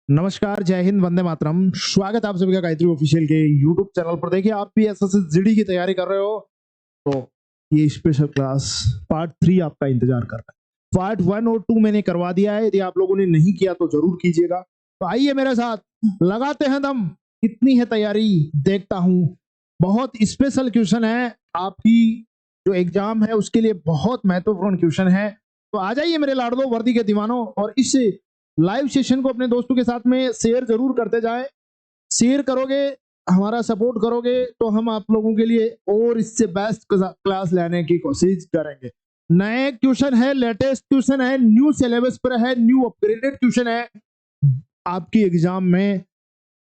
नमस्कार, जय हिंद, वंदे मातरम। स्वागत है आप सभी का गायत्री ऑफिशियल के यूट्यूब चैनल पर। देखिए, आप भी एसएससी जीडी की तैयारी कर रहे हो तो ये स्पेशल क्लास पार्ट 3 आपका इंतजार कर रहा है। पार्ट 1 और 2 मैंने करवा दिया है, यदि आप लोगों ने नहीं किया तो जरूर कीजिएगा। तो आइए मेरे साथ, लगाते हैं दम। कितनी है तैयारी देखता हूं। बहुत स्पेशल क्वेश्चन है, आपकी जो एग्जाम है उसके लिए बहुत महत्वपूर्ण क्वेश्चन है। तो आ जाइए मेरे लाडलो वर्दी के दीवानों, और इस लाइव सेशन को अपने दोस्तों के साथ में शेयर जरूर करते जाएं। शेयर करोगे, हमारा सपोर्ट करोगे तो हम आप लोगों के लिए और इससे बेस्ट क्लास लाने की कोशिश करेंगे। नए क्वेश्चन है, लेटेस्ट क्वेश्चन है, न्यू सिलेबस पर है, न्यू अपग्रेडेड क्वेश्चन है। आपकी एग्जाम में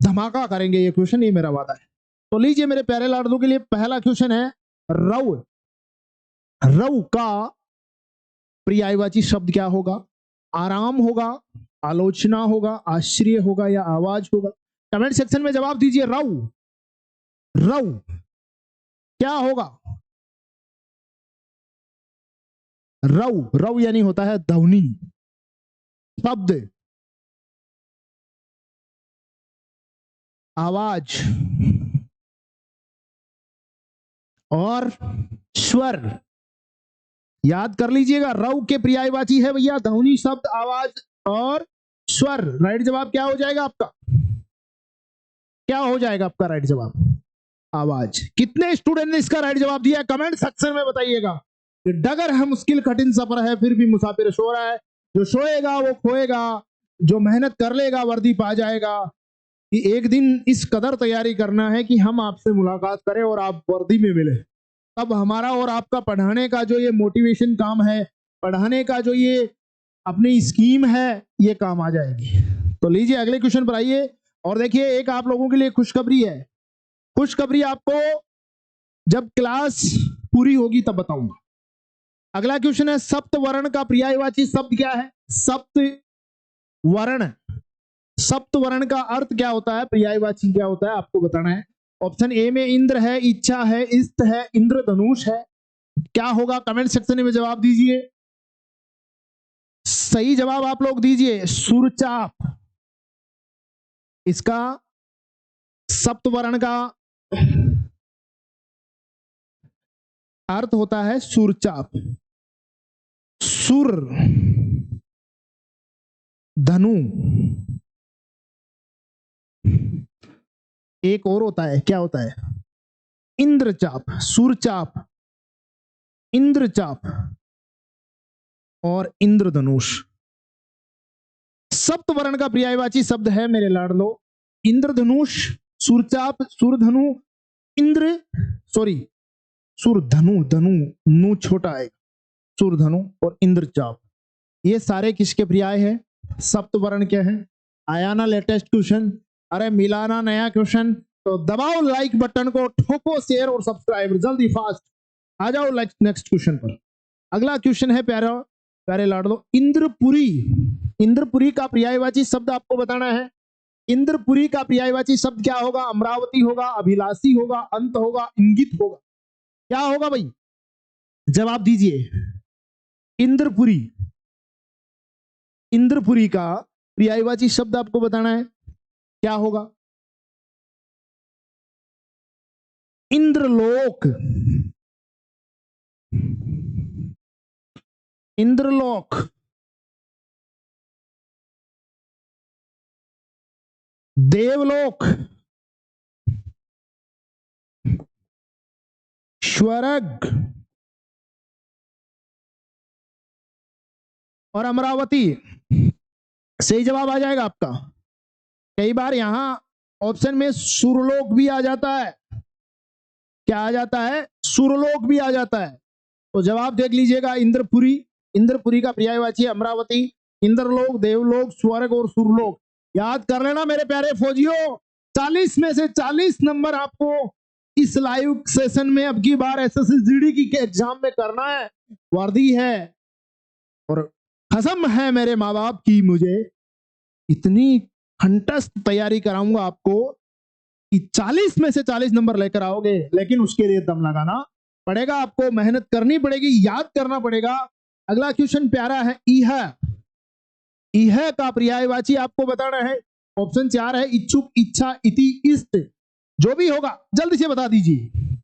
धमाका करेंगे ये क्वेश्चन, ये मेरा वादा है। तो लीजिए मेरे प्यारे लाडलों के लिए पहला क्वेश्चन है, रव। रव का पर्यायवाची शब्द क्या होगा? आराम होगा, आलोचना होगा, आश्चर्य होगा या आवाज होगा? कमेंट सेक्शन में जवाब दीजिए। रव, रव क्या होगा? रव, रव यानी होता है ध्वनि, शब्द, आवाज और स्वर। याद कर लीजिएगा, रव के पर्यायवाची है भैया ध्वनि, शब्द, आवाज और स्वर। राइट जवाब क्या हो जाएगा आपका? क्या हो जाएगा आपका राइट जवाब? आवाज। कितने स्टूडेंट ने इसका राइट जवाब दिया है कमेंट सेक्शन में बताइएगा। डगर है, मुश्किल कठिन सफर है, फिर भी मुसाफिर सो रहा है। जो सोएगा वो खोएगा, जो मेहनत कर लेगा वर्दी पा जाएगा। कि एक दिन इस कदर तैयारी करना है कि हम आपसे मुलाकात करें और आप वर्दी में मिले, तब हमारा और आपका पढ़ाने का जो ये मोटिवेशन काम है, पढ़ाने का जो ये अपनी स्कीम है, ये काम आ जाएगी। तो लीजिए अगले क्वेश्चन पर आइए। और देखिए, एक आप लोगों के लिए खुशखबरी है। खुशखबरी आपको जब क्लास पूरी होगी तब बताऊंगा। अगला क्वेश्चन है, सप्त वर्ण का पर्यायवाची शब्द क्या है? सप्त वर्ण, सप्त वर्ण का अर्थ क्या होता है, पर्यायवाची क्या होता है, आपको बताना है। ऑप्शन ए में इंद्र है, इच्छा है, इष्ट है, इंद्रधनुष है। क्या होगा कमेंट सेक्शन में जवाब दीजिए। सही जवाब आप लोग दीजिए, सुरचाप। इसका सप्त वर्ण का अर्थ होता है सुरचाप। सुर, धनु, एक और होता है, क्या होता है? इंद्रचाप। सुरचाप, इंद्रचाप और इंद्रधनुष। सप्त वर्ण का पर्यायवाची शब्द है मेरे लाडलो इंद्रधनुष, सुरचाप, सुरधनु, इंद्र, सॉरी सुरधनु, धनु नु छोटा है, सुरधनु और इंद्रचाप। ये सारे किसके पर्याय है? सप्त वर्ण के हैं। आया ना लेटेस्ट क्वेश्चन? अरे मिलाना नया क्वेश्चन। तो दबाओ लाइक बटन को, ठोको शेयर और सब्सक्राइब, जल्दी फास्ट। आ जाओ नेक्स्ट क्वेश्चन पर। अगला क्वेश्चन है प्यारा प्यारे लाडलो, इंद्रपुरी। इंद्रपुरी का पर्यायवाची शब्द आपको बताना है। इंद्रपुरी का पर्यायवाची शब्द क्या होगा? अमरावती होगा, अभिलाषी होगा, अंत होगा, इंगित होगा। क्या होगा भाई? जवाब दीजिए। इंद्रपुरी, इंद्रपुरी का पर्यायवाची शब्द आपको बताना है, क्या होगा? इंद्रलोक, इंद्रलोक, देवलोक, स्वर्ग और अमरावती। सही जवाब आ जाएगा आपका। कई बार यहां ऑप्शन में सुरलोक भी आ जाता है। क्या आ जाता है? सुरलोक भी आ जाता है। तो जवाब देख लीजिएगा, इंद्रपुरी। इंद्रपुरी का पर्यायवाची अमरावती, इंद्रलोक, देवलोक, स्वर्ग और सुरलोक। याद कर लेना मेरे प्यारे फौजियों। 40 में से 40 नंबर आपको इस लाइव सेशन में अब की बार एसएससी जीडी की एग्जाम में करना है। वर्दी है और कसम है मेरे माँ बाप की, मुझे इतनी कंटेस्ट तैयारी कराऊंगा आपको कि 40 में से 40 नंबर लेकर आओगे। लेकिन उसके लिए दम लगाना पड़ेगा, आपको मेहनत करनी पड़ेगी, याद करना पड़ेगा। अगला क्वेश्चन प्यारा है, इह। इह का पर्यायवाची आपको बताना है। ऑप्शन 4 है इच्छुक, इच्छा, इति, इष्ट। जो भी होगा जल्दी से बता दीजिए।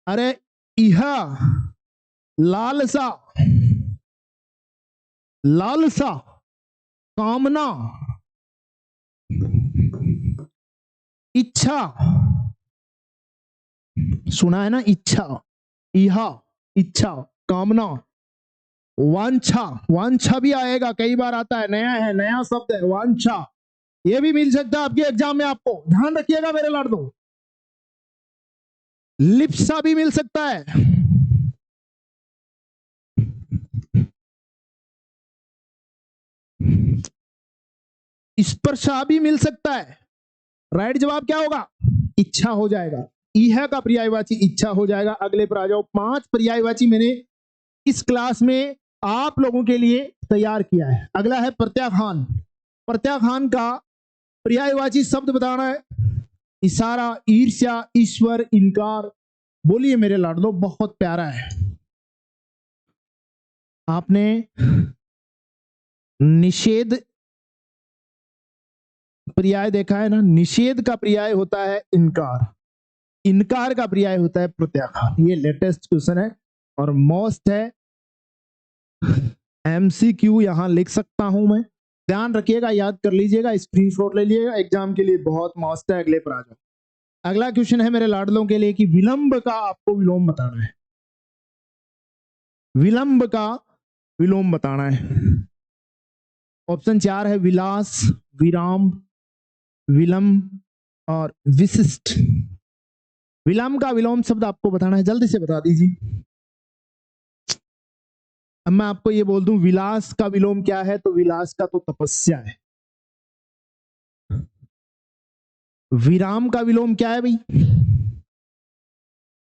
अरे इहा, लालसा, लालसा, कामना, इच्छा, सुना है ना, इच्छा, इहा, इच्छा, कामना, वांछा, वांछा भी आएगा, कई बार आता है, नया है, नया शब्द है वांछा, ये भी मिल सकता है आपके एग्जाम में, आपको ध्यान रखिएगा मेरे लाडो। लिप्सा भी मिल सकता है, स्पर्शा भी मिल सकता है। राइट जवाब क्या होगा? इच्छा हो जाएगा। इह का पर्यायवाची इच्छा हो जाएगा। अगले पर आ जाओ। 5 पर्यायवाची मैंने इस क्लास में आप लोगों के लिए तैयार किया है। अगला है प्रत्याख्यान। प्रत्याख्यान का पर्यायवाची शब्द बताना है। इशारा, ईर्ष्या, ईश्वर, इनकार। बोलिए मेरे लाडलो, बहुत प्यारा है। आपने निषेध पर्याय देखा है ना, निषेध का पर्याय होता है इनकार, इनकार का पर्याय होता है प्रत्याख्यान। ये लेटेस्ट क्वेश्चन है और मोस्ट है, एमसीक्यू यहां लिख सकता हूं मैं, ध्यान रखिएगा, याद कर लीजिएगा, स्क्रीनशॉट ले लीजिएगा, एग्जाम के लिए बहुत मस्त है। अगले पर आ जाओ। अगला क्वेश्चन है मेरे लाडलों के लिए कि विलंब का आपको विलोम बताना है। विलंब का विलोम बताना है। ऑप्शन 4 है विलास, विराम, विलंब और विशिष्ट। विलंब का विलोम शब्द आपको बताना है, जल्दी से बता दीजिए। अब मैं आपको ये बोल दूं विलास का विलोम क्या है, तो विलास का तो तपस्या है। विराम का विलोम क्या है भाई?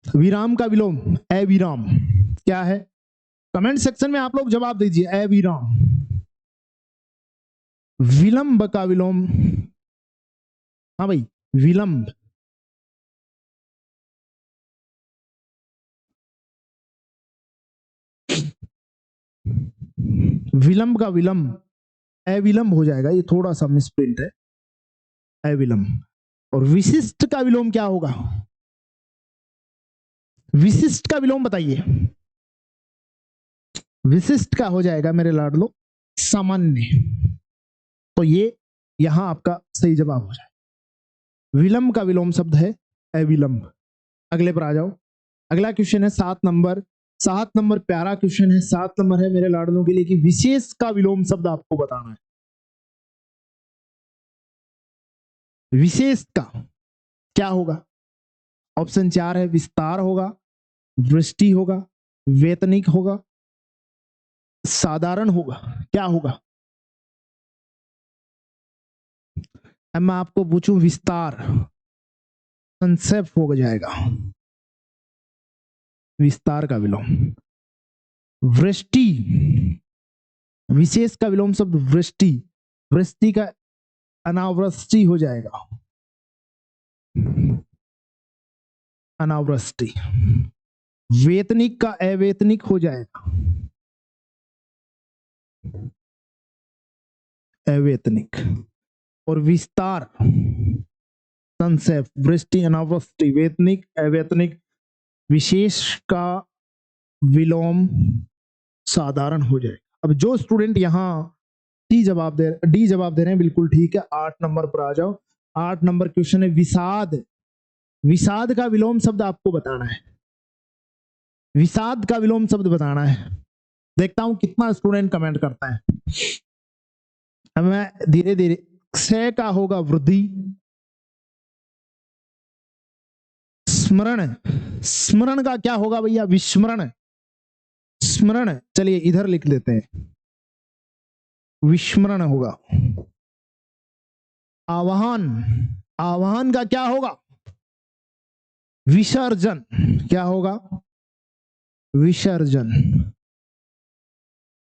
विराम का विलोम अविराम। क्या है? कमेंट सेक्शन में आप लोग जवाब दीजिए, अविराम। विलंब का विलोम, हाँ भाई, विलंब। विलंब का विलंब अविलंब हो जाएगा, ये थोड़ा सा मिसप्रिंट है, अविलंब। और विशिष्ट का विलोम क्या होगा? विशिष्ट का विलोम बताइए। विशिष्ट का हो जाएगा मेरे लाडलो सामान्य। तो ये यहां आपका सही जवाब हो जाए। विलंब का विलोम शब्द है अविलंब। अगले पर आ जाओ। अगला क्वेश्चन है 7 नंबर। 7 नंबर प्यारा क्वेश्चन है। 7 नंबर है मेरे लाडलों के लिए कि विशेष का विलोम शब्द आपको बताना है। विशेष का क्या होगा? ऑप्शन 4 है विस्तार होगा, वृष्टि होगा, वेतनिक होगा, साधारण होगा। क्या होगा? अब मैं आपको पूछूं विस्तार, संक्षेप हो जाएगा, विस्तार का विलोम। वृष्टि, विशेष का विलोम शब्द वृष्टि, वृष्टि का अनावृष्टि हो जाएगा, अनावृष्टि। वेतनिक का अवेतनिक हो जाएगा, अवेतनिक। और विस्तार, संक्षेप, वृष्टि, अनावृष्टि, वेतनिक, अवेतनिक। विशेष का विलोम साधारण हो जाएगा। अब जो स्टूडेंट यहां डी जवाब दे रहे हैं, बिल्कुल ठीक है। 8 नंबर पर आ जाओ। 8 नंबर क्वेश्चन है विषाद। विषाद का विलोम शब्द आपको बताना है। विषाद का विलोम शब्द बताना है। देखता हूं कितना स्टूडेंट कमेंट करता है। अब मैं धीरे धीरे, क्षय का होगा वृद्धि, स्मरण, स्मरण का क्या होगा भैया? विस्मरण, स्मरण। चलिए इधर लिख लेते हैं, विस्मरण होगा। आवाहन, आवाहन का क्या होगा? विसर्जन। क्या होगा? विसर्जन।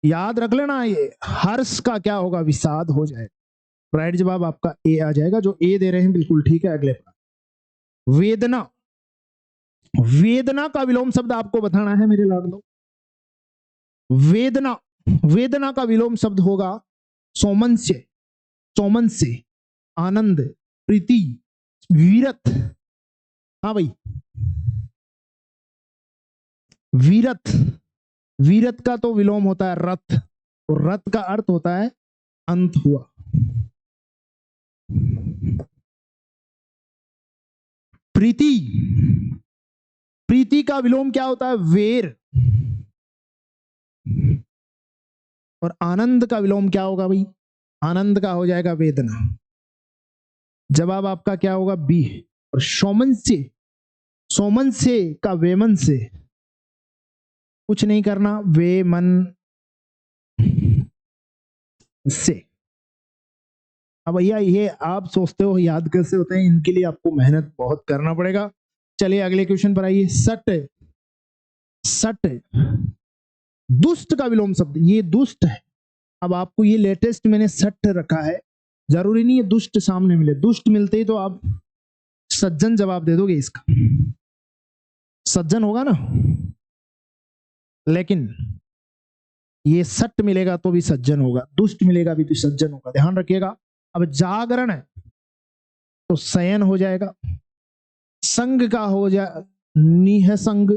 याद रख लेना, ये हर्ष का क्या होगा? विषाद हो जाएगा। राइट जवाब आपका ए आ जाएगा। जो ए दे रहे हैं बिल्कुल ठीक है। अगले पर वेदना। वेदना का विलोम शब्द आपको बताना है मेरे लाडलो। वेदना, वेदना का विलोम शब्द होगा सोमंस्य, चौमन से, आनंद, प्रीति, वीरत। हाँ भाई, वीरत, वीरत का तो विलोम होता है रथ, और रथ का अर्थ होता है अंत हुआ। प्रीति, प्रीति का विलोम क्या होता है? वेर। और आनंद का विलोम क्या होगा भाई? आनंद का हो जाएगा वेदना। जवाब आपका क्या होगा? बी। और सोमन से, सोमन से का वेमन से, कुछ नहीं करना, वे मन से। अब भैया ये आप सोचते हो याद कैसे होते हैं, इनके लिए आपको मेहनत बहुत करना पड़ेगा। चलिए अगले क्वेश्चन पर आइए। सट, सट दुष्ट का विलोम शब्द, ये दुष्ट है। अब आपको ये लेटेस्ट मैंने सट रखा है, जरूरी नहीं है दुष्ट सामने मिले, दुष्ट मिलते ही तो आप सज्जन जवाब दे दोगे इसका, सज्जन होगा ना, लेकिन ये सट मिलेगा तो भी सज्जन होगा, दुष्ट मिलेगा भी तो सज्जन होगा, ध्यान रखिएगा। अब जागरण है तो शयन हो जाएगा, संग का हो जाए निहसंग,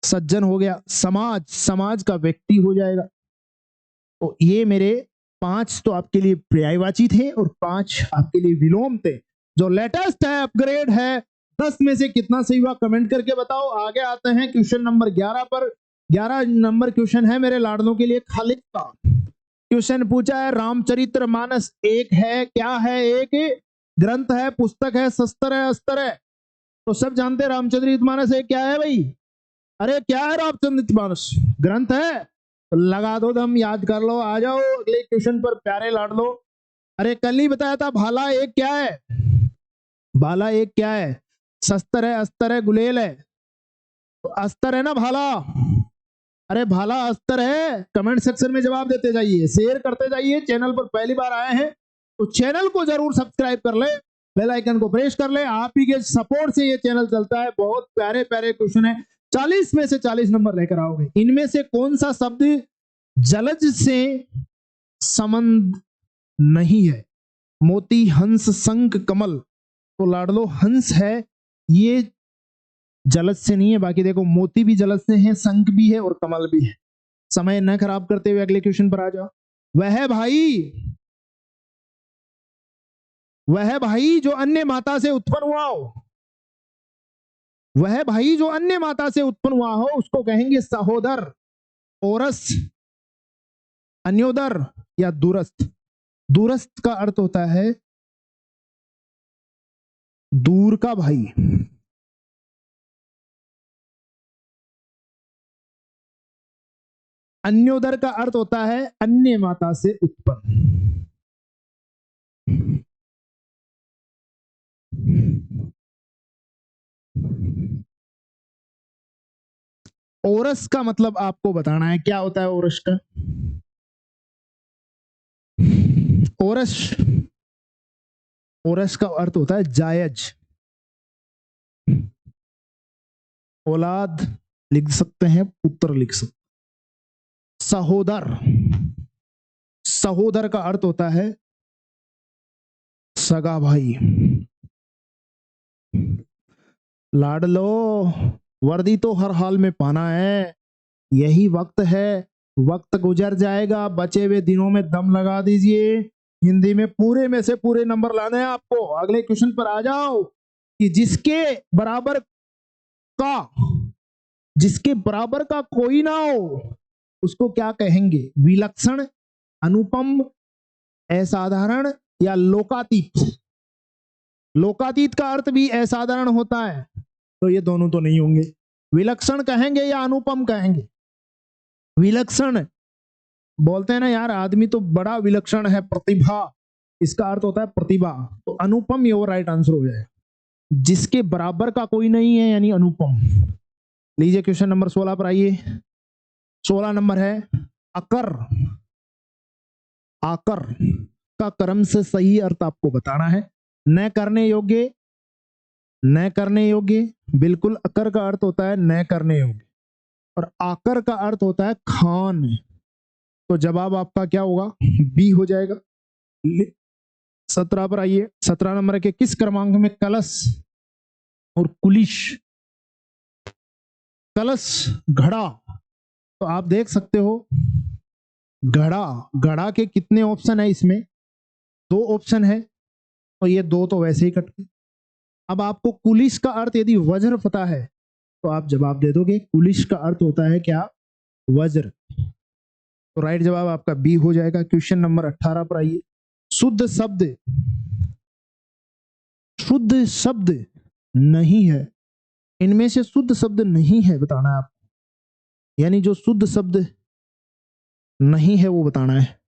सज्जन हो गया। समाज, समाज का व्यक्ति हो जाएगा। तो ये मेरे 5 तो आपके लिए पर्यायवाची थे और 5 आपके लिए विलोम थे। जो लेटेस्ट है, अपग्रेड है, 10 में से कितना सही हुआ कमेंट करके बताओ। आगे आते हैं क्वेश्चन नंबर 11 पर। 11 नंबर क्वेश्चन है मेरे लाडलों के लिए खालिद का। क्वेश्चन पूछा है रामचरितमानस एक है, क्या है? एक ग्रंथ है, पुस्तक है, शस्त्र है, अस्त्र है? तो सब जानते हैं रामचरितमानस एक क्या है भाई? अरे क्या है रामचरितमानस? ग्रंथ है। तो लगा दो दम, याद कर लो। आ जाओ अगले क्वेश्चन पर प्यारे लाडलो। अरे कल ही बताया था भाला एक क्या है? भाला एक क्या है? शस्त्र है, अस्त्र है, गुलेल है? तो अस्त्र है ना भाला। अरे भाला अस्त्र है। कमेंट सेक्शन में जवाब देते जाइए, शेयर करते जाइए। चैनल पर पहली बार आए हैं तो चैनल को जरूर सब्सक्राइब कर ले, बेल आइकन को प्रेस कर ले। आप ही के सपोर्ट से ये चैनल चलता है। बहुत प्यारे प्यारे क्वेश्चन है, 40 में से 40 नंबर लेकर आओगे। इनमें से कौन सा शब्द जलज से संबंध नहीं है? मोती, हंस, शंख, कमल। तो लाडलो हंस है, ये जलज से नहीं है। बाकी देखो मोती भी जलज से है, शंख भी है और कमल भी है। समय न खराब करते हुए अगले क्वेश्चन पर आ जाओ। वह भाई, वह भाई जो अन्य माता से उत्पन्न हुआ हो, वह भाई जो अन्य माता से उत्पन्न हुआ हो उसको कहेंगे सहोदर, ओरस, अन्योदर या दूरस्थ। दूरस्थ का अर्थ होता है दूर का भाई। अन्योदर का अर्थ होता है अन्य माता से उत्पन्न। ओरस का मतलब आपको बताना है, क्या होता है ओरस का? ओरस, ओरस का अर्थ होता है जायज, औलाद लिख सकते हैं, पुत्र लिख सकते। सहोदर, सहोदर का अर्थ होता है सगा भाई। लाडलो वर्दी तो हर हाल में पाना है, यही वक्त है। वक्त गुजर जाएगा, बचे हुए दिनों में दम लगा दीजिए। हिंदी में पूरे में से पूरे नंबर लाने हैं आपको। अगले क्वेश्चन पर आ जाओ कि जिसके बराबर का, जिसके बराबर का कोई ना हो उसको क्या कहेंगे? विलक्षण, अनुपम, असाधारण या लोकातीत? लोकातीत का अर्थ भी असाधारण होता है, तो ये दोनों तो नहीं होंगे। विलक्षण कहेंगे या अनुपम कहेंगे? विलक्षण बोलते हैं ना यार, आदमी तो बड़ा विलक्षण है, प्रतिभा, इसका अर्थ होता है प्रतिभा। तो अनुपम ये राइट आंसर हो जाएगा। जिसके बराबर का कोई नहीं है यानी अनुपम। लीजिए क्वेश्चन नंबर 16 पर आइए। 16 नंबर है अकर। आकर का कर्म से सही अर्थ आपको बताना है। न करने योग्य, न करने योग्य, बिल्कुल। अकर का अर्थ होता है न करने योग्य, और आकर का अर्थ होता है खान। तो जवाब आपका क्या होगा, बी हो जाएगा। 17 पर आइए। 17 नंबर के किस क्रमांक में कलश और कुलिश, कलश घड़ा, तो आप देख सकते हो घड़ा, घड़ा के कितने ऑप्शन है इसमें, 2 ऑप्शन है, और ये 2 तो वैसे ही कट गए। अब आपको कुलिश का अर्थ यदि वज्र पता है तो आप जवाब दे दोगे, कुलिश का अर्थ होता है क्या, वज्र। तो राइट जवाब आपका बी हो जाएगा। क्वेश्चन नंबर 18 पर आइए। शुद्ध शब्द, शुद्ध शब्द नहीं है, इनमें से शुद्ध शब्द नहीं है बताना है आपको, यानी जो शुद्ध शब्द नहीं है वो बताना है।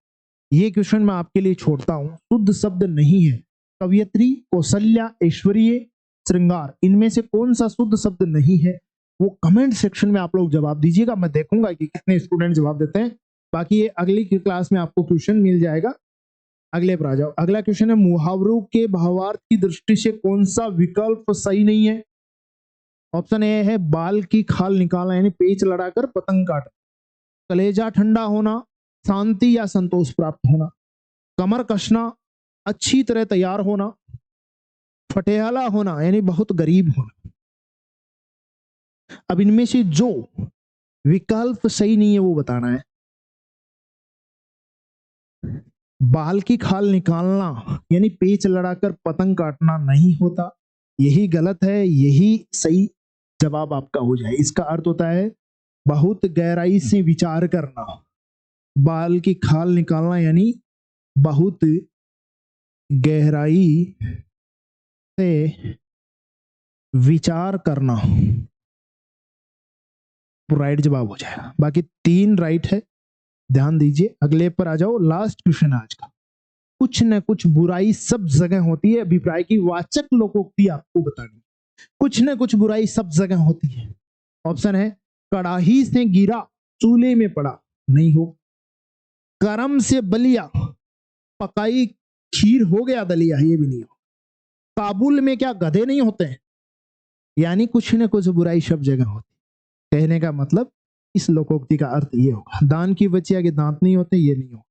ये क्वेश्चन मैं आपके लिए छोड़ता हूं। शुद्ध शब्द नहीं है, कवयत्री, कौशल्या, ऐश्वर्य, श्रृंगार, इनमें से कौन सा शुद्ध शब्द नहीं है, वो कमेंट सेक्शन में आप लोग जवाब दीजिएगा। मैं देखूंगा कि कितने स्टूडेंट जवाब देते हैं। बाकी ये अगली की क्लास में आपको क्वेश्चन मिल जाएगा। अगले पर आ जाओ। अगला क्वेश्चन है, मुहावरों के भावार्थ की दृष्टि से कौन सा विकल्प सही नहीं है। ऑप्शन ए है बाल की खाल निकालना, यानी पेच लड़ाकर पतंग काटना, कलेजा ठंडा होना, शांति या संतोष प्राप्त होना, कमर कसना, अच्छी तरह तैयार होना, फटेहाला होना यानी बहुत गरीब होना। अब इनमें से जो विकल्प सही नहीं है वो बताना है। बाल की खाल निकालना यानी पेच लड़ाकर पतंग काटना नहीं होता, यही गलत है, यही सही जवाब आपका हो जाए। इसका अर्थ होता है बहुत गहराई से विचार करना। बाल की खाल निकालना यानी बहुत गहराई से विचार करना, राइट जवाब हो जाएगा। बाकी 3 राइट है, ध्यान दीजिए। अगले पर आ जाओ। लास्ट क्वेश्चन आज का, कुछ न कुछ बुराई सब जगह होती है, अभिप्राय की वाचक लोकोक्ति आपको बतानी। कुछ न कुछ बुराई सब जगह होती है। ऑप्शन है कड़ाही से गिरा चूल्हे में पड़ा, नहीं हो। करम से बलिया पकाई खीर हो गया दलिया, ये भी नहीं हो। काबुल में क्या गधे नहीं होते हैं, यानी कुछ न कुछ बुराई सब जगह होती। कहने का मतलब इस लोकोक्ति का अर्थ ये होगा। दान की बचिया के दांत नहीं होते, ये नहीं हो।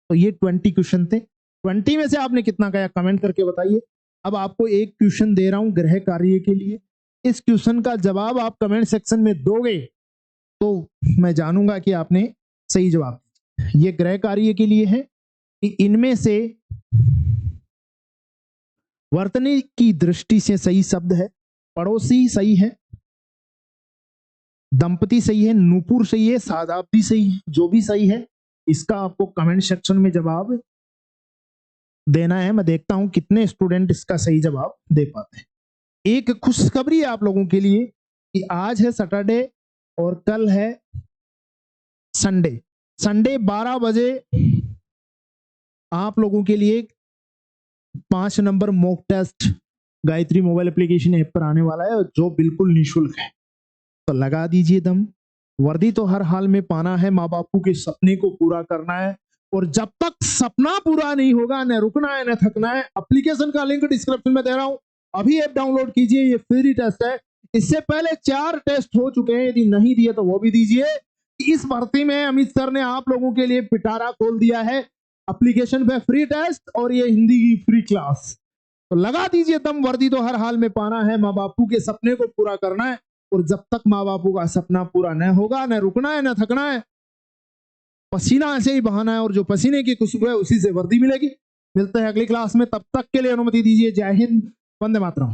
तो ये 20 क्वेश्चन थे। 20 में से आपने कितना कहा कमेंट करके बताइए। अब आपको एक क्वेश्चन दे रहा हूं गृह कार्य के लिए। इस क्वेश्चन का जवाब आप कमेंट सेक्शन में दोगे तो मैं जानूंगा कि आपने सही जवाब दिया। ये गृह कार्य के लिए है कि इनमें से वर्तनी की दृष्टि से सही शब्द है, पड़ोसी सही है, दंपति सही है, नूपुर सही है, सादाब्दी सही है। जो भी सही है इसका आपको कमेंट सेक्शन में जवाब देना है। मैं देखता हूं कितने स्टूडेंट इसका सही जवाब दे पाते हैं। एक खुशखबरी है आप लोगों के लिए कि आज है सैटरडे और कल है संडे। संडे 12 बजे आप लोगों के लिए 5 number mock test Gayatri mobile application app पर आने वाला है, जो बिल्कुल निःशुल्क है। तो लगा दीजिए दम। वर्दी तो हर हाल में पाना है, माँ बापू के सपने को पूरा करना है, और जब तक सपना पूरा नहीं होगा न रुकना है न थकना है। एप्लीकेशन का लिंक डिस्क्रिप्शन में दे रहा हूं, अभी ऐप डाउनलोड कीजिए। ये फ्री टेस्ट है। इससे पहले 4 टेस्ट हो चुके हैं, यदि नहीं दिए तो वो भी दीजिए। इस भर्ती में अमित सर ने आप लोगों के लिए पिटारा खोल दिया है। एप्लीकेशन पे फ्री टेस्ट और ये हिंदी की फ्री क्लास। तो लगा दीजिए दम। वर्दी तो हर हाल में पाना है, माँ बापू के सपने को पूरा करना है, और जब तक माँ बापू का सपना पूरा न होगा न रुकना है न थकना है। पसीना ऐसे ही बहाना है, और जो पसीने की खुशबू है उसी से वर्दी मिलेगी। मिलते हैं अगली क्लास में, तब तक के लिए अनुमति दीजिए। जय हिंद, वंदे मातरम।